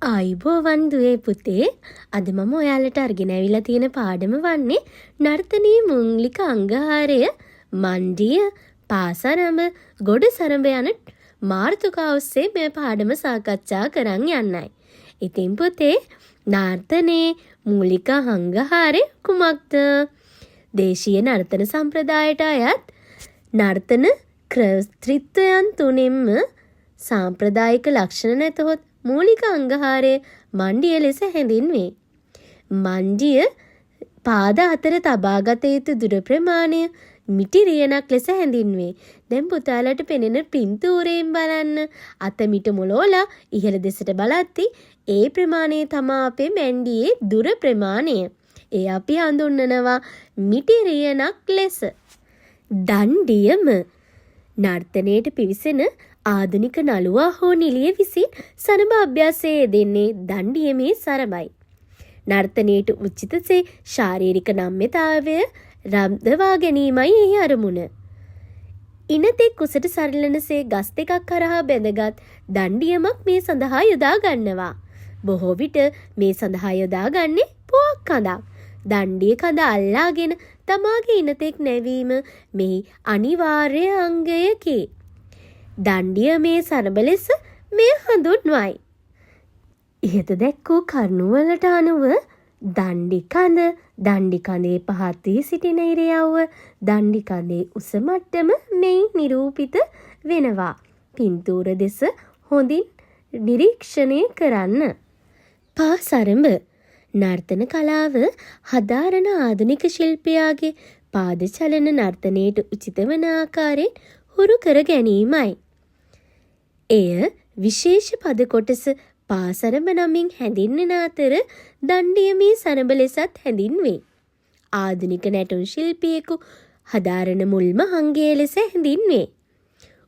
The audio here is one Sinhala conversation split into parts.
ආයුබෝවන් දුවේ පුතේ. අද මම ඔයාලට අරගෙන ඇවිල්ලා තියෙන පාඩම වන්නේ නර්තනයේ මූලික අංගහාරය මණ්ඩිය පාසරඹ ගොඩසරඹ යන මාතෘකා ඔස්සේ මේ පාඩම සාකච්ඡා කරන් යන්නයි. ඉතින් පුතේ නර්තනයේ මූලික අංගහාරය කුමක්ද? දේශීය නර්තන සම්ප්‍රදායට අයත් නර්තන ක්‍රියාත්මකයන් තුනෙන්ම සාම්ප්‍රදායික ලක්ෂණ නැතහොත් මූලික අංගහාරය මණ්ඩිය ලෙස හැඳින්වේ. මණ්ඩිය පාද අතර තබාගත යුතු දුර ප්‍රමාණය මිටි රියනක් ලෙස හැඳින්වේ. දැන් පුතාලට පෙනෙන පින්තූරයෙන් බලන්න අත මිට මොලෝලා ඉහළ දෙසට බලද්දී ඒ ප්‍රමාණය තමයි අපේ මණ්ඩියේ දුර ප්‍රමාණය. ඒ අපි හඳුන්වනවා මිටි රියනක් ලෙස. දණ්ඩියම නර්තනයට පිවිසෙන ආධුනික නළුවා හෝ නිළිය විසින් සරඹ අභ්‍යාසයේ දෙන්නේ දණ්ඩියමේ සරඹයි. නර්තනයට උචිතසේ ශාරීරික නම්‍යතාවය රඳවා ගැනීමයි එහි අරමුණ. ඉනතෙක් කුසට සරලනසේ ගස් දෙකක් කරහා බැඳගත් දණ්ඩියමක් මේ සඳහා යොදා ගන්නවා. බොහෝ විට මේ සඳහා යොදා ගන්නේ පුවක් කඳක්. දණ්ඩිය කඳ අල්ලාගෙන තමාගේ ඉනතෙක් නැවීම මෙහි අනිවාර්ය අංගයකි. දණ්ඩිය මේ සරඹ ලෙස මෙය හඳුන්වයි. ඉහත දැක්වූ කරුණුවලට අනුව දණ්ඩි කඳ, දණ්ඩි කඳේ පහත් වී සිටින ඉරියව්ව, දණ්ඩි කඳේ උස මට්ටම මෙයින් නිරූපිත වෙනවා. පින්තූර දෙස හොඳින් නිරීක්ෂණය කරන්න. පාසරඹ නර්තන කලාව හදාරන ආධුනික ශිල්පියාගේ පාද චලන නර්තනයට උචිත වන ආකාරයෙන් හුරු කර ගැනීමයි. එය විශේෂ පද කොටස පාසරඹ නමින් හැඳින්වෙන අතර දණ්ඩියමේ සරඹ ලෙසත් හැඳින්වේ. ආධුනික නැටුම් ශිල්පියෙකු හදාරන මුල්ම අංගය ලෙස හැඳින්වේ.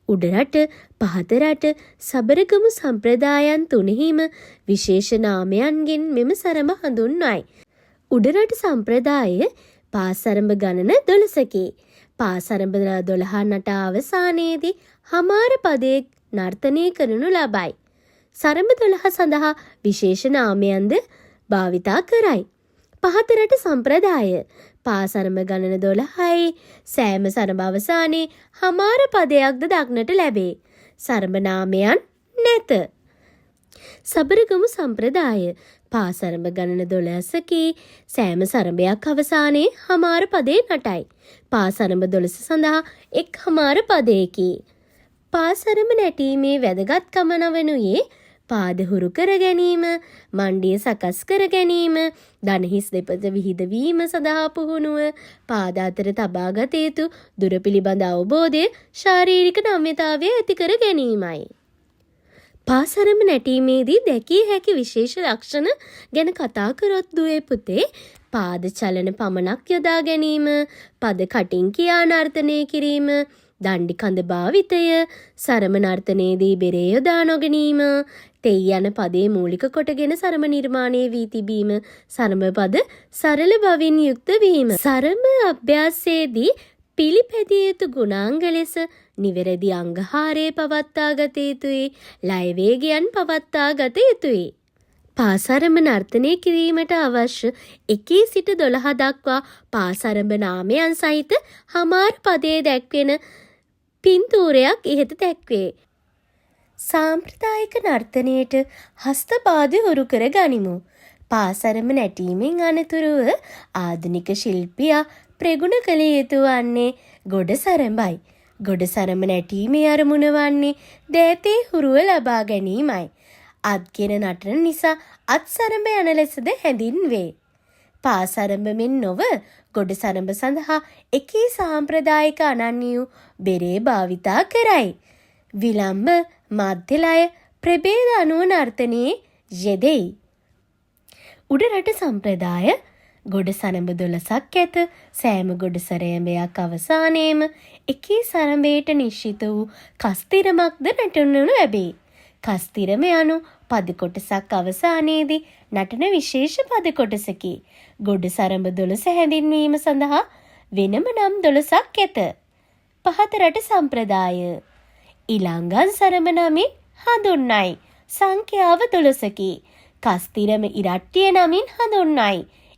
උඩරට පහතරට සබරගමු සම්ප්‍රදායන් තුනෙහිම විශේෂ නාමයන්ගෙන් මෙම සරඹ හඳුන්වයි. උඩරට සම්ප්‍රදාය පාසරඹ ගණන 12කි. පාසරඹ 12 නට අවසානයේදී හමාර පදයේ නර්තනය කරනු ලබයි. සරඹ 12 සඳහා විශේෂ නාමයන්ද භාවිතා කරයි. පහතරට සම්ප්‍රදාය පාසරඹ ගණන 12යි. සෑම සරඹ අවසානයේ හමාර පදයක්ද දක්නට ලැබේ. සරඹ නාමයන් නැත. සබරගමු සම්ප්‍රදාය පාසරඹ ගණන 12කි. සෑම සරඹයක් අවසානයේ හමාර පදේ නටයි. පාසරඹ 12 සඳහා එක් හමාර පදයකි. පාසරඹ නැටීමේ වැදගත්කම වනුයේ පාද හුරු කර ගැනීම, මණ්ඩිය සකස් කර ගැනීම, දණහිස් දෙපස විහිදවීම සඳහා පුහුණුව, පාද අතර තබාගත යුතු දුර පිළිබඳ අවබෝධය, ශාරීරික නම්‍යතාවය ඇති කර ගැනීමයි. පාසරඹ නැටීමේදී දැකිය හැකි විශේෂ ලක්ෂණ ගැන කතා කරොත් දුවේ පුතේ, පාද චලන පමණක් යොදා ගැනීම, පද කටින් කියා නර්තනය කිරීම, දණ්ඩි කඳ භාවිතය, සරඹ නර්තනයේදී බෙරේ යොදා නොගැනීම, තෙයි යන පදේ මූලික කොටගෙන සරඹ නිර්මාණය වී තිබීම, සරඹ පද සරල බවින් යුක්ත වීම. සරඹ අභ්‍යාසයේදී පිළිපැදිය යුතු ගුණාංග ලෙස නිවැරදි අංගහාරය පවත්වා ගත යුතුයි, ලය වේගයන් පවත්වා ගත යුතුයි. පාසරඹ නර්තනය කිරීමට අවශ්‍ය 1 සිට 12 දක්වා පාසරඹ නාමයන් සහිත හමාර පදයේ දැක්වෙන පින්තූරයක් ඉහත දැක්වේ. සාම්ප්‍රදායික නර්තනයට හස්තපාද හුරු කර ගනිමු. පාසරඹ නැටීමෙන් අනතුරුව ආධුනික ශිල්පියා ප්‍රගුණ කළ යුතු වන්නේ ගොඩ සරඹයි. ගොඩ සරඹ නැටීමේ අරමුණ වන්නේ දෑතේ හුරුව ලබා ගැනීමයි. අත්ගෙන නටන නිසා අත් සරඹ යන ලෙසද හැඳින්වේ. පාසරඹ මෙන් නොව ගොඩ සරඹ සඳහා එකී සාම්ප්‍රදායික අනන්‍ය වූ බෙරේ භාවිතා කරයි. විලම්භ මධ්‍යලය ප්‍රභේද අනුව නර්තනයේ යෙදෙයි. උඩරට සම්ප්‍රදාය ගොඩ සරඹ 12ක් ඇත. සෑම ගොඩ සරඹයක් අවසානයේම එකී සරඹයට නිශ්චිත වූ කස්තිරමක්ද නටනු ලැබේ. කස්තිරම යනු පද කොටසක් අවසානයේදී නටන විශේෂ පද කොටසකි. ගොඩ සරඹ 12 හැඳින්වීම සඳහා වෙනම නම් 12ක් ඇත. පහතරට සම්ප්‍රදාය ඉලංගන් සරඹ නමින් හඳුන්වයි. සංඛ්‍යාව 12කි. කස්තිරම ඉරට්ටිය නමින් හඳුන්වයි.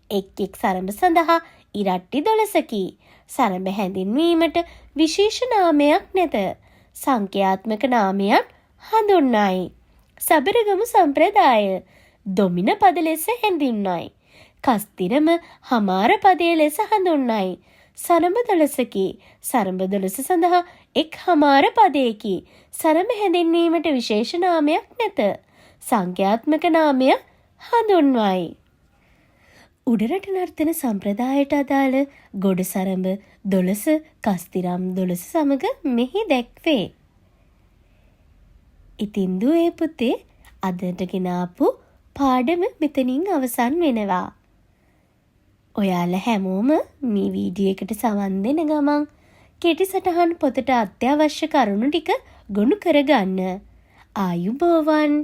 එක් එක් සරඹ සඳහා ඉරට්ටි 12කි. සරඹ හැඳින්වීමට විශේෂ නාමයක් නැත. සංඛ්‍යාත්මක නාමයන් හඳුන්වයි. සබරගමු සම්ප්‍රදාය දොමින පද ලෙස හැඳින්වයි. කස්තිරම හමාර පදයේ ලෙස හඳුන්වයි. සරඹ 12කි. සරඹ 12 සඳහා එක් හමාර පදයකි. සරඹ හැඳින්වීමට විශේෂ නාමයක් නැත. සංඛ්‍යාත්මක නාමය හඳුන්වයි. උඩරට නර්තන සම්ප්‍රදායට අදාළ ගොඩ සරඹ 12 කස්තිරම් 12 සමග මෙහි දැක්වේ. ඉතින් දුවේ පුතේ අදට ගෙනාපු පාඩම මෙතනින් අවසන් වෙනවා. ඔයාලා හැමෝම මේ වීඩියෝ එකට සවන් දෙන ගමන් කෙටි සටහන් පොතට අත්‍යවශ්‍ය කරුණු ටික ගොනු කරගන්න. ආයුබෝවන්.